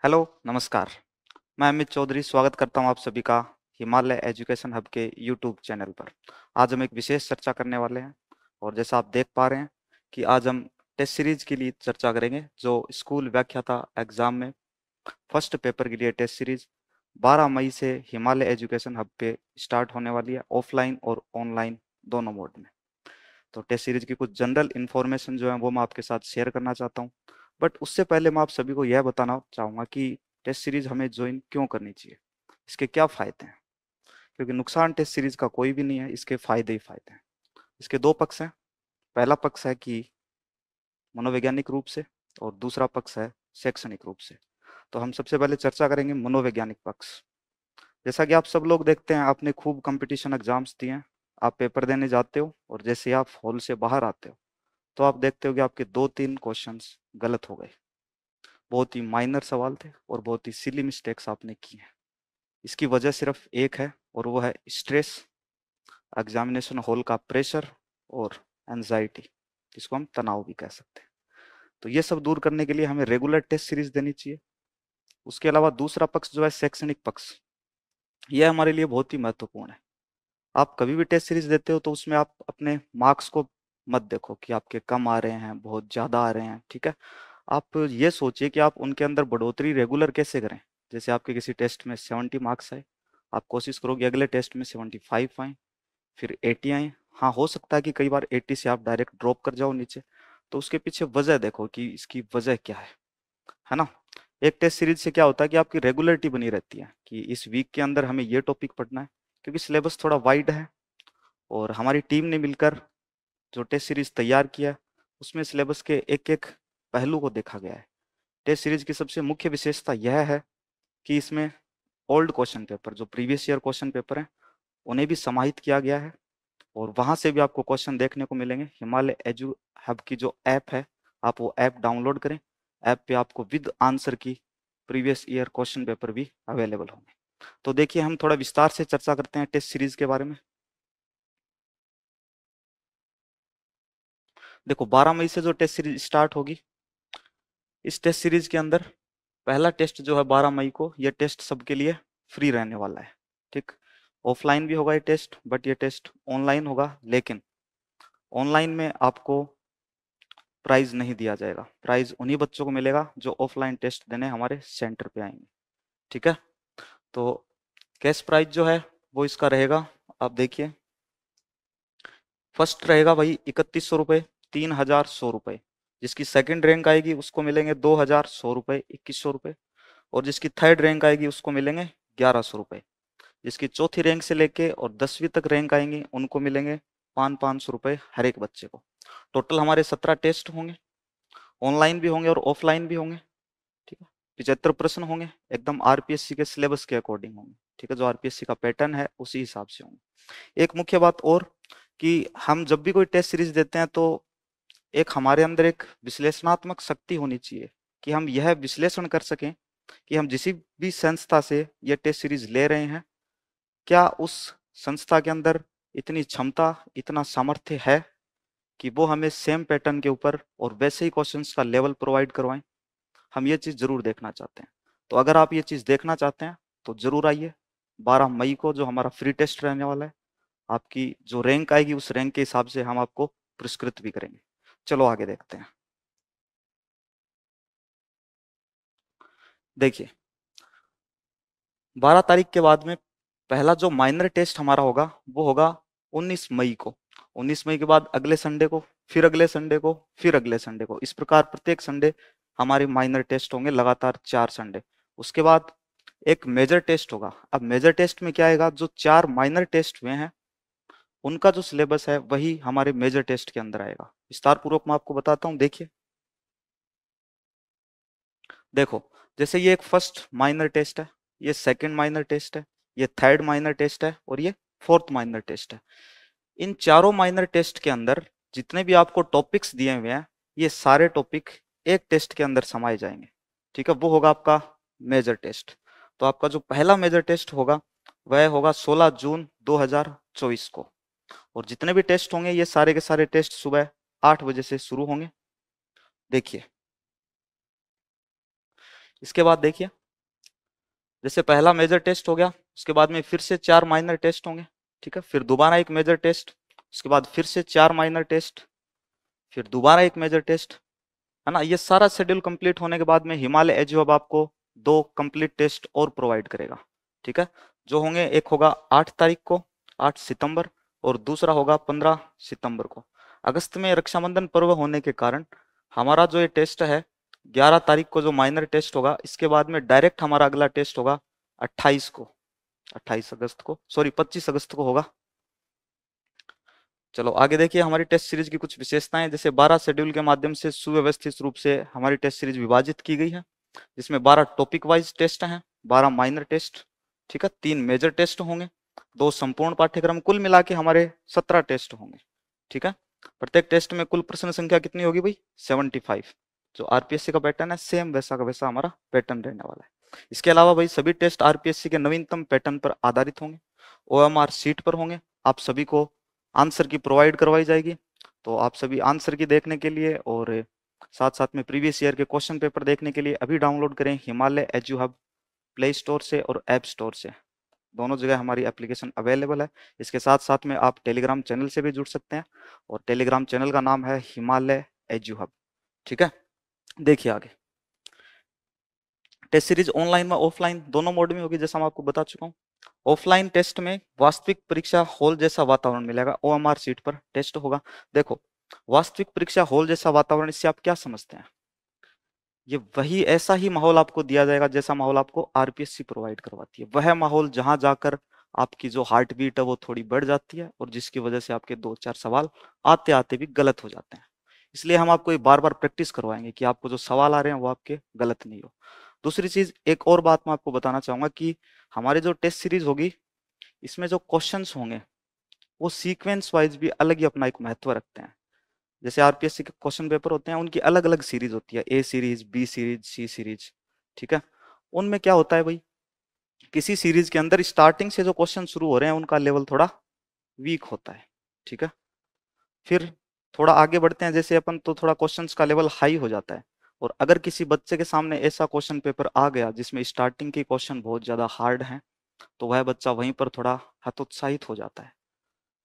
Hello, नमस्कार। मैं अमित चौधरी स्वागत करता हूं आप सभी का हिमालय एजुकेशन हब के यूट्यूब चैनल पर। आज हम एक विशेष चर्चा करने वाले हैं और जैसा आप देख पा रहे हैं कि आज हम टेस्ट सीरीज के लिए चर्चा करेंगे जो स्कूल व्याख्याता एग्जाम में फर्स्ट पेपर के लिए टेस्ट सीरीज 12 मई से हिमालय एजुकेशन हब पे स्टार्ट होने वाली है, ऑफलाइन और ऑनलाइन दोनों मोड में। तो टेस्ट सीरीज की कुछ जनरल इन्फॉर्मेशन जो है वो मैं आपके साथ शेयर करना चाहता हूँ। बट उससे पहले मैं आप सभी को यह बताना चाहूँगा कि टेस्ट सीरीज हमें ज्वाइन क्यों करनी चाहिए, इसके क्या फ़ायदे हैं। क्योंकि नुकसान टेस्ट सीरीज का कोई भी नहीं है, इसके फ़ायदे ही फ़ायदे हैं। इसके दो पक्ष हैं। पहला पक्ष है कि मनोवैज्ञानिक रूप से और दूसरा पक्ष है शैक्षणिक रूप से। तो हम सबसे पहले चर्चा करेंगे मनोवैज्ञानिक पक्ष। जैसा कि आप सब लोग देखते हैं, आपने खूब कंपटीशन एग्जाम्स दिए हैं। आप पेपर देने जाते हो और जैसे आप हॉल से बाहर आते हो तो आप देखते हो कि आपके 2-3 क्वेश्चंस गलत हो गए। बहुत ही माइनर सवाल थे और बहुत ही सिली मिस्टेक्स आपने की हैं। इसकी वजह सिर्फ एक है और वो है स्ट्रेस, एग्जामिनेशन हॉल का प्रेशर और एंजाइटी, जिसको हम तनाव भी कह सकते हैं। तो ये सब दूर करने के लिए हमें रेगुलर टेस्ट सीरीज देनी चाहिए। उसके अलावा दूसरा पक्ष जो है शैक्षणिक पक्ष, यह हमारे लिए बहुत ही महत्वपूर्ण है। आप कभी भी टेस्ट सीरीज देते हो तो उसमें आप अपने मार्क्स को मत देखो कि आपके कम आ रहे हैं, बहुत ज़्यादा आ रहे हैं, ठीक है। आप ये सोचिए कि आप उनके अंदर बढ़ोतरी रेगुलर कैसे करें। जैसे आपके किसी टेस्ट में 70 मार्क्स आए, आप कोशिश करोगे अगले टेस्ट में 75 आए, फिर 80 आए। हाँ, हो सकता है कि कई बार 80 से आप डायरेक्ट ड्रॉप कर जाओ नीचे। तो उसके पीछे वजह देखो कि इसकी वजह क्या है ना। एक टेस्ट सीरीज से क्या होता है कि आपकी रेगुलरिटी बनी रहती है कि इस वीक के अंदर हमें ये टॉपिक पढ़ना है। क्योंकि सिलेबस थोड़ा वाइड है और हमारी टीम ने मिलकर जो टेस्ट सीरीज तैयार किया है उसमें सिलेबस के एक एक पहलू को देखा गया है। टेस्ट सीरीज की सबसे मुख्य विशेषता यह है कि इसमें ओल्ड क्वेश्चन पेपर, जो प्रीवियस ईयर क्वेश्चन पेपर हैं, उन्हें भी समाहित किया गया है और वहां से भी आपको क्वेश्चन देखने को मिलेंगे। हिमालय एजू हब की जो ऐप है, आप वो ऐप डाउनलोड करें। ऐप पे आपको विद आंसर की प्रीवियस ईयर क्वेश्चन पेपर भी अवेलेबल होंगे। तो देखिए, हम थोड़ा विस्तार से चर्चा करते हैं टेस्ट सीरीज के बारे में। देखो, 12 मई से जो टेस्ट सीरीज स्टार्ट होगी, इस टेस्ट सीरीज के अंदर पहला टेस्ट जो है 12 मई को, यह टेस्ट सबके लिए फ्री रहने वाला है। ठीक, ऑफलाइन भी होगा ये टेस्ट, बट ये टेस्ट ऑनलाइन होगा। लेकिन ऑनलाइन में आपको प्राइज नहीं दिया जाएगा। प्राइज उन्हीं बच्चों को मिलेगा जो ऑफलाइन टेस्ट देने हमारे सेंटर पे आएंगे। ठीक है। तो कैश प्राइज जो है वो इसका रहेगा, आप देखिए। फर्स्ट रहेगा वही 3100 रुपये, 3100 रुपये। जिसकी सेकंड रैंक आएगी उसको मिलेंगे 2100 रुपये, 2100 रुपये। और जिसकी थर्ड रैंक आएगी उसको मिलेंगे 1100 रुपये। जिसकी चौथी रैंक से लेके और 10वीं तक रैंक आएंगी उनको मिलेंगे 500 रुपये हर एक बच्चे को। टोटल हमारे 17 टेस्ट होंगे, ऑनलाइन भी होंगे और ऑफलाइन भी होंगे। ठीक है। 75 प्रश्न होंगे, एकदम आरपीएससी के सिलेबस के अकॉर्डिंग होंगे। ठीक है, जो आरपीएससी का पैटर्न है उसी हिसाब से होंगे। एक मुख्य बात और, कि हम जब भी कोई टेस्ट सीरीज देते हैं तो एक हमारे अंदर एक विश्लेषणात्मक शक्ति होनी चाहिए कि हम यह विश्लेषण कर सकें कि हम जिस भी संस्था से यह टेस्ट सीरीज ले रहे हैं, क्या उस संस्था के अंदर इतनी क्षमता, इतना सामर्थ्य है कि वो हमें सेम पैटर्न के ऊपर और वैसे ही क्वेश्चंस का लेवल प्रोवाइड करवाएं। हम ये चीज़ जरूर देखना चाहते हैं। तो अगर आप ये चीज़ देखना चाहते हैं तो जरूर आइए 12 मई को, जो हमारा फ्री टेस्ट रहने वाला है। आपकी जो रैंक आएगी उस रैंक के हिसाब से हम आपको पुरस्कृत भी करेंगे। चलो आगे देखते हैं। देखिए, 12 तारीख के बाद में पहला जो माइनर टेस्ट हमारा होगा वो होगा 19 मई को। 19 मई के बाद अगले संडे को, फिर अगले संडे को, फिर अगले संडे को, इस प्रकार प्रत्येक संडे हमारे माइनर टेस्ट होंगे, लगातार 4 संडे। उसके बाद एक मेजर टेस्ट होगा। अब मेजर टेस्ट में क्या आएगा, जो 4 माइनर टेस्ट हुए हैं उनका जो सिलेबस है वही हमारे मेजर टेस्ट के अंदर आएगा। विस्तार पूर्वक मैं आपको बताता हूँ। देखिए, देखो, जैसे ये एक फर्स्ट माइनर टेस्ट है, ये सेकंड माइनर टेस्ट है, ये थर्ड माइनर टेस्ट है और ये फोर्थ माइनर टेस्ट है। इन चारों माइनर टेस्ट के अंदर जितने भी आपको टॉपिक्स दिए हुए हैं, ये सारे टॉपिक एक टेस्ट के अंदर समाये जाएंगे। ठीक है, वो होगा आपका मेजर टेस्ट। तो आपका जो पहला मेजर टेस्ट होगा वह होगा 16 जून 2024 को। और जितने भी टेस्ट होंगे ये सारे के सारे टेस्ट सुबह 8 बजे से शुरू होंगे। देखिए, इसके बाद देखिए, जैसे पहला मेजर टेस्ट हो गया, उसके बाद में फिर से 4 माइनर टेस्ट होंगे, ठीक है, फिर दोबारा एक मेजर टेस्ट, उसके बाद फिर से 4 माइनर टेस्ट, फिर दोबारा एक मेजर टेस्ट, है ना। ये सारा शेड्यूल कंप्लीट होने के बाद में हिमालय एजू अब आपको 2 कंप्लीट टेस्ट और प्रोवाइड करेगा, ठीक है, जो होंगे, एक होगा 8 तारीख को, 8 सितंबर, और दूसरा होगा 15 सितंबर को। अगस्त में रक्षाबंधन पर्व होने के कारण हमारा जो ये टेस्ट है 11 तारीख को जो माइनर टेस्ट होगा, इसके बाद में डायरेक्ट हमारा अगला टेस्ट होगा 28 को, 28 अगस्त को, सॉरी 25 अगस्त को होगा। चलो आगे देखिए हमारी टेस्ट सीरीज की कुछ विशेषताएं, जैसे 12 शेड्यूल के माध्यम से सुव्यवस्थित रूप से हमारी टेस्ट सीरीज विभाजित की गई है, जिसमें 12 टॉपिक वाइज टेस्ट हैं, 12 माइनर टेस्ट, ठीक है, 3 मेजर टेस्ट होंगे, 2 संपूर्ण पाठ्यक्रम, कुल मिला के हमारे 17 टेस्ट होंगे, ठीक है। प्रत्येक टेस्ट में कुल प्रश्न संख्या कितनी होगी भाई? 75। जो आरपीएससी का पैटर्न है सेम वैसा का वैसा हमारा पैटर्न रहने वाला है। इसके अलावा भाई सभी टेस्ट आरपीएससी के नवीनतम पैटर्न पर आधारित होंगे, ओएमआर सीट पर होंगे, आप सभी को आंसर की प्रोवाइड करवाई जाएगी। तो आप सभी आंसर की देखने के लिए और साथ साथ में प्रीवियस ईयर के क्वेश्चन पेपर देखने के लिए अभी डाउनलोड करें Himalaya edu hub play store से और ऐप स्टोर से, दोनों जगह हमारी एप्लीकेशन अवेलेबल है। इसके साथ साथ में आप टेलीग्राम चैनल से भी जुड़ सकते हैं, और टेलीग्राम चैनल का नाम है हिमालय एजू हब, ठीक है। देखिए आगे, टेस्ट सीरीज ऑनलाइन व ऑफलाइन दोनों मोड में होगी, जैसा मैं आपको बता चुका हूँ। ऑफलाइन टेस्ट में वास्तविक परीक्षा हॉल जैसा वातावरण मिलेगा, ओएमआर सीट पर टेस्ट होगा। देखो, वास्तविक परीक्षा हॉल जैसा वातावरण, इससे आप क्या समझते हैं? ये वही ऐसा ही माहौल आपको दिया जाएगा जैसा माहौल आपको आरपीएससी प्रोवाइड करवाती है, वह माहौल जहां जाकर आपकी जो हार्ट बीट है वो थोड़ी बढ़ जाती है, और जिसकी वजह से आपके 2-4 सवाल आते आते भी गलत हो जाते हैं। इसलिए हम आपको बार बार प्रैक्टिस करवाएंगे कि आपको जो सवाल आ रहे हैं वो आपके गलत नहीं हो। दूसरी चीज, एक और बात मैं आपको बताना चाहूंगा कि हमारी जो टेस्ट सीरीज होगी, इसमें जो क्वेश्चंस होंगे वो सीक्वेंस वाइज भी अलग ही अपना एक महत्व रखते हैं। जैसे आरपीएससी के क्वेश्चन पेपर होते हैं, उनकी अलग अलग सीरीज होती है, ए सीरीज, बी सीरीज, सी सीरीज, ठीक है। उनमें क्या होता है भाई, किसी सीरीज के अंदर स्टार्टिंग से जो क्वेश्चन शुरू हो रहे हैं उनका लेवल थोड़ा वीक होता है, ठीक है। फिर थोड़ा आगे बढ़ते हैं जैसे अपन, तो थोड़ा क्वेश्चंस का लेवल हाई हो जाता है, और अगर किसी बच्चे के सामने ऐसा क्वेश्चन पेपर आ गया जिसमें स्टार्टिंग के क्वेश्चन बहुत ज्यादा हार्ड हैं, तो वह बच्चा वहीं पर थोड़ा हतोत्साहित हो जाता है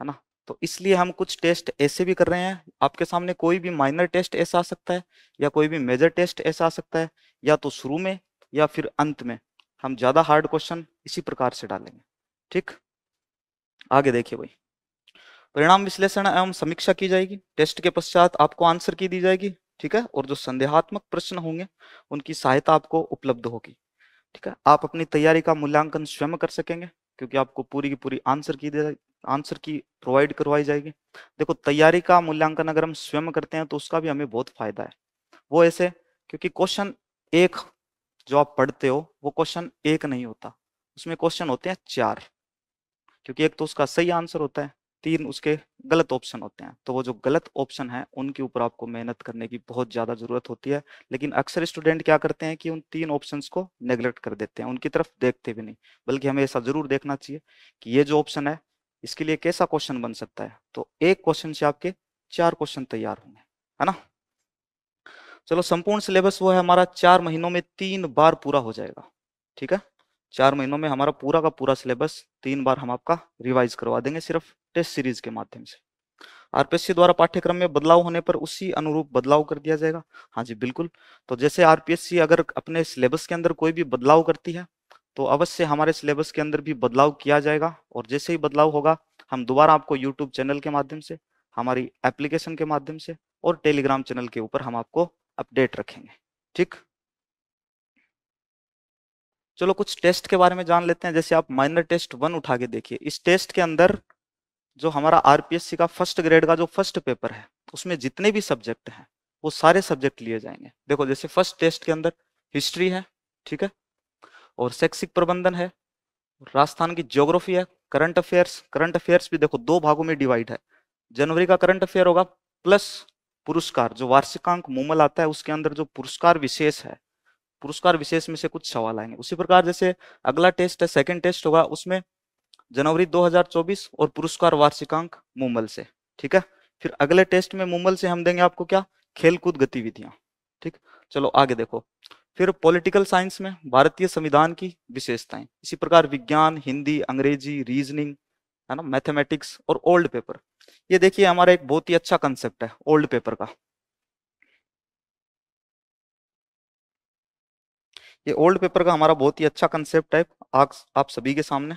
ना। तो इसलिए हम कुछ टेस्ट ऐसे भी कर रहे हैं, आपके सामने कोई भी माइनर टेस्ट ऐसा आ सकता है, या कोई भी मेजर टेस्ट ऐसा आ सकता है, या तो शुरू में या फिर अंत में हम ज्यादा हार्ड क्वेश्चन इसी प्रकार से डालेंगे, ठीक। आगे देखिए भाई, परिणाम विश्लेषण एवं समीक्षा की जाएगी, टेस्ट के पश्चात आपको आंसर की दी जाएगी, ठीक है, और जो संदेहात्मक प्रश्न होंगे उनकी सहायता आपको उपलब्ध होगी, ठीक है। आप अपनी तैयारी का मूल्यांकन स्वयं कर सकेंगे, क्योंकि आपको पूरी की पूरी आंसर की प्रोवाइड करवाई जाएगी। देखो, तैयारी का मूल्यांकन अगर हम स्वयं करते हैं तो उसका भी हमें बहुत फायदा है। वो ऐसे, क्योंकि क्वेश्चन एक जो आप पढ़ते हो वो क्वेश्चन एक नहीं होता, उसमें क्वेश्चन होते हैं 4, क्योंकि एक तो उसका सही आंसर होता है, 3 उसके गलत ऑप्शन होते हैं। तो वो जो गलत ऑप्शन है उनके ऊपर आपको मेहनत करने की बहुत ज्यादा जरूरत होती है, लेकिन अक्सर स्टूडेंट क्या करते हैं कि उन 3 ऑप्शंस को नेग्लेक्ट कर देते हैं, उनकी तरफ देखते भी नहीं। बल्कि हमें ऐसा जरूर देखना चाहिए कि ये जो ऑप्शन है इसके लिए कैसा क्वेश्चन बन सकता है, तो एक क्वेश्चन से आपके 4 क्वेश्चन तैयार होंगे, है ना। चलो, संपूर्ण सिलेबस वो है हमारा 4 महीनों में 3 बार पूरा हो जाएगा, ठीक है। 4 महीनों में हमारा पूरा का पूरा सिलेबस 3 बार हम आपका रिवाइज करवा देंगे, सिर्फ टेस्ट सीरीज के माध्यम से। आरपीएससी द्वारा पाठ्यक्रम में बदलाव होने पर उसी अनुरूप बदलाव कर दिया जाएगा। हाँ जी बिल्कुल। तो जैसे आरपीएससी अगर अपने सिलेबस के अंदर कोई भी बदलाव करती है तो अवश्य हमारे सिलेबस के अंदर भी बदलाव किया जाएगा, और जैसे ही बदलाव होगा हम दोबारा आपको यूट्यूब चैनल के माध्यम से, हमारी एप्लीकेशन के माध्यम से और टेलीग्राम चैनल के ऊपर हम आपको अपडेट रखेंगे, ठीक। चलो कुछ टेस्ट के बारे में जान लेते हैं। जैसे आप माइनर टेस्ट 1 उठा के देखिए, इस टेस्ट के अंदर जो हमारा आरपीएससी का फर्स्ट ग्रेड का जो फर्स्ट पेपर है उसमें जितने भी सब्जेक्ट हैं वो सारे सब्जेक्ट लिए जाएंगे। देखो, जैसे फर्स्ट टेस्ट के अंदर हिस्ट्री है, ठीक है, और शैक्षिक प्रबंधन है, राजस्थान की ज्योग्राफी है, करंट अफेयर्स भी देखो 2 भागों में डिवाइड है। जनवरी का करंट अफेयर होगा प्लस पुरस्कार, जो वार्षिकांक मूमल आता है उसके अंदर जो पुरस्कार विशेष है, पुरस्कार विशेष में से कुछ सवाल आएंगे। उसी प्रकार जैसे अगला टेस्ट है, सेकंड टेस्ट होगा, उसमें जनवरी 2024 और पुरस्कार वार्षिकांक मूमल से, ठीक है। फिर अगले टेस्ट में मूमल से हम देंगे आपको क्या, खेलकूद गतिविधियां, ठीक। चलो आगे देखो, फिर पॉलिटिकल साइंस में भारतीय संविधान की विशेषताएं, इसी प्रकार विज्ञान, हिंदी, अंग्रेजी, रीजनिंग, है ना, मैथमेटिक्स और ओल्ड पेपर। ये देखिए हमारा एक बहुत ही अच्छा कंसेप्ट है ओल्ड पेपर का। ये ओल्ड पेपर का हमारा बहुत ही अच्छा कंसेप्ट है आप सभी के सामने।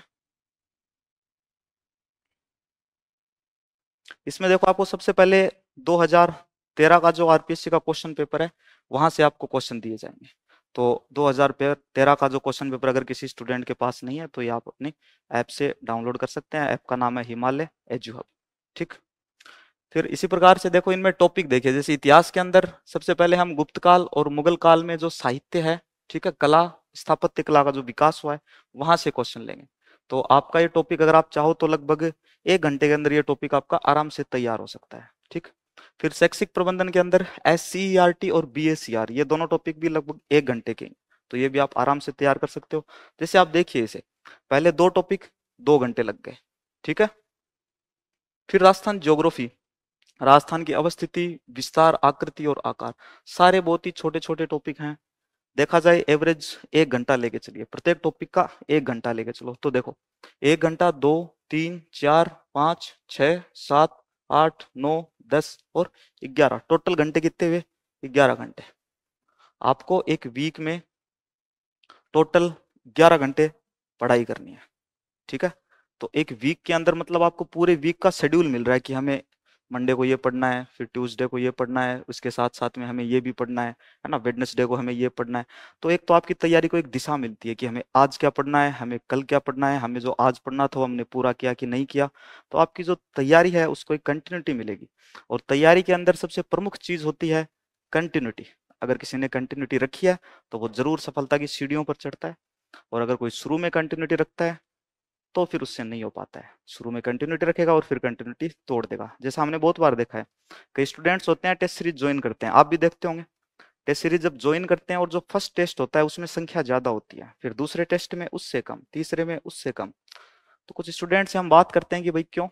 इसमें देखो आपको सबसे पहले 2013 का जो आरपीएससी का क्वेश्चन पेपर है वहां से आपको क्वेश्चन दिए जाएंगे। तो 2013 का जो क्वेश्चन पेपर अगर किसी स्टूडेंट के पास नहीं है तो ये आप अपनी ऐप से डाउनलोड कर सकते हैं। ऐप का नाम है हिमालय एजू हब। ठीक। फिर इसी प्रकार से देखो इनमें टॉपिक देखिए, जैसे इतिहास के अंदर सबसे पहले हम गुप्त काल और मुगल काल में जो साहित्य है, ठीक है, कला, स्थापत्य कला का जो विकास हुआ है वहां से क्वेश्चन लेंगे। तो आपका ये टॉपिक अगर आप चाहो तो लगभग 1 घंटे के अंदर ये टॉपिक आपका आराम से तैयार हो सकता है। ठीक। फिर शैक्षिक प्रबंधन के अंदर SCERT और BACR ये दोनों टॉपिक भी लगभग 1 घंटे के, तो ये भी आप आराम से तैयार कर सकते हो। जैसे आप देखिए इसे, पहले 2 टॉपिक 2 घंटे लग गए। ठीक है। फिर राजस्थान ज्योग्राफी, राजस्थान की अवस्थिति, विस्तार, आकृति और आकार, सारे बहुत ही छोटे छोटे टॉपिक हैं। देखा जाए एवरेज 1 घंटा लेके चलिए, प्रत्येक टॉपिक का 1 घंटा लेके चलो तो देखो 1 घंटा, 2, 3, 4, 5, 6, 7, 8, 9, 10 और 11, टोटल घंटे कितने हुए? 11 घंटे। आपको एक वीक में टोटल 11 घंटे पढ़ाई करनी है। ठीक है। तो एक वीक के अंदर मतलब आपको पूरे वीक का शेड्यूल मिल रहा है कि हमें मंडे को ये पढ़ना है, फिर ट्यूसडे को ये पढ़ना है, उसके साथ साथ में हमें ये भी पढ़ना है ना, वेडनेसडे को हमें ये पढ़ना है। तो एक तो आपकी तैयारी को एक दिशा मिलती है कि हमें आज क्या पढ़ना है, हमें कल क्या पढ़ना है, हमें जो आज पढ़ना था वो हमने पूरा किया कि नहीं किया। तो आपकी जो तैयारी है उसको एक कंटिन्यूटी मिलेगी। और तैयारी के अंदर सबसे प्रमुख चीज होती है कंटिन्यूटी। अगर किसी ने कंटिन्यूटी रखी है तो वो जरूर सफलता की सीढ़ियों पर चढ़ता है। और अगर कोई शुरू में कंटिन्यूटी रखता है तो फिर उससे नहीं हो पाता है। शुरू में कंटिन्यूटी रखेगा और फिर कंटिन्यूटी तोड़ देगा। जैसा हमने बहुत बार देखा है, कई स्टूडेंट्स होते हैं टेस्ट सीरीज ज्वाइन करते हैं, आप भी देखते होंगे। टेस्ट सीरीज जब ज्वाइन करते हैं और जो फर्स्ट टेस्ट होता है उसमें संख्या ज्यादा होती है, फिर दूसरे टेस्ट में उससे कम, तीसरे में उससे कम। तो कुछ स्टूडेंट से हम बात करते हैं कि भाई क्यों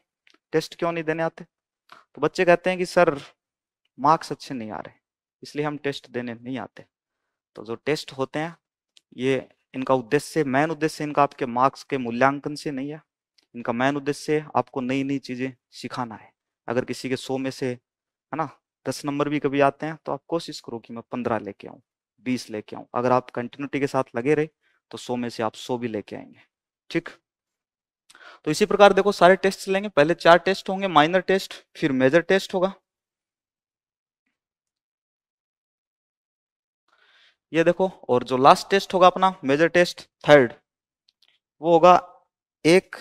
टेस्ट क्यों नहीं देने आते, तो बच्चे कहते हैं कि सर मार्क्स अच्छे नहीं आ रहे इसलिए हम टेस्ट देने नहीं आते। तो जो टेस्ट होते हैं ये इनका उद्देश्य, मेन उद्देश्य इनका आपके मार्क्स के मूल्यांकन से नहीं है। इनका मेन उद्देश्य आपको नई नई चीजें सिखाना है। अगर किसी के 100 में से, है ना, 10 नंबर भी कभी आते हैं तो आप कोशिश करो कि मैं 15 लेके आऊं, 20 लेके आऊं। अगर आप कंटिन्यूटी के साथ लगे रहे तो 100 में से आप 100 भी लेके आएंगे। ठीक। तो इसी प्रकार देखो सारे टेस्ट लेंगे, पहले 4 टेस्ट होंगे, माइनर टेस्ट, फिर मेजर टेस्ट होगा। ये देखो, और जो लास्ट टेस्ट होगा अपना मेजर टेस्ट थर्ड, वो होगा 1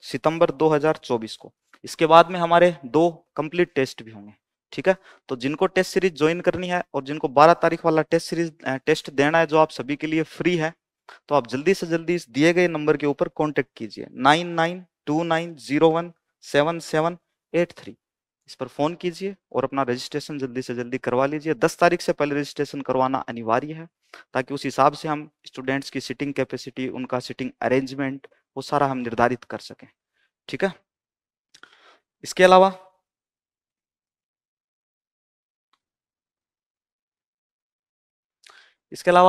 सितंबर 2024 को। इसके बाद में हमारे 2 कंप्लीट टेस्ट भी होंगे। ठीक है। तो जिनको टेस्ट सीरीज ज्वाइन करनी है और जिनको 12 तारीख वाला टेस्ट सीरीज टेस्ट देना है जो आप सभी के लिए फ्री है, तो आप जल्दी से जल्दी इस दिए गए नंबर के ऊपर कांटेक्ट कीजिए 9929017783। इस पर फोन कीजिए और अपना रजिस्ट्रेशन जल्दी से जल्दी करवा लीजिए। 10 तारीख से पहले रजिस्ट्रेशन करवाना अनिवार्य है ताकि उस हिसाब से हम स्टूडेंट्स की सीटिंग कैपेसिटी, उनका सीटिंग अरेंजमेंट, वो सारा हम निर्धारित कर सकें। ठीक है। इसके अलावा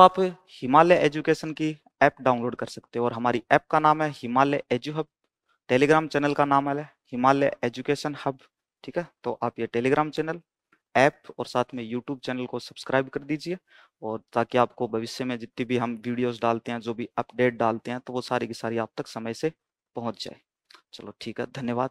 आप हिमालय एजुकेशन की ऐप डाउनलोड कर सकते हो और हमारी ऐप का नाम है Himalaya edu hub. Telegram channel का नाम है हिमालय एजुकेशन हब। ठीक है। तो आप ये टेलीग्राम चैनल, ऐप और साथ में यूट्यूब चैनल को सब्सक्राइब कर दीजिए, और ताकि आपको भविष्य में जितनी भी हम वीडियोस डालते हैं, जो भी अपडेट डालते हैं, तो वो सारी की सारी आप तक समय से पहुंच जाए। चलो ठीक है, धन्यवाद।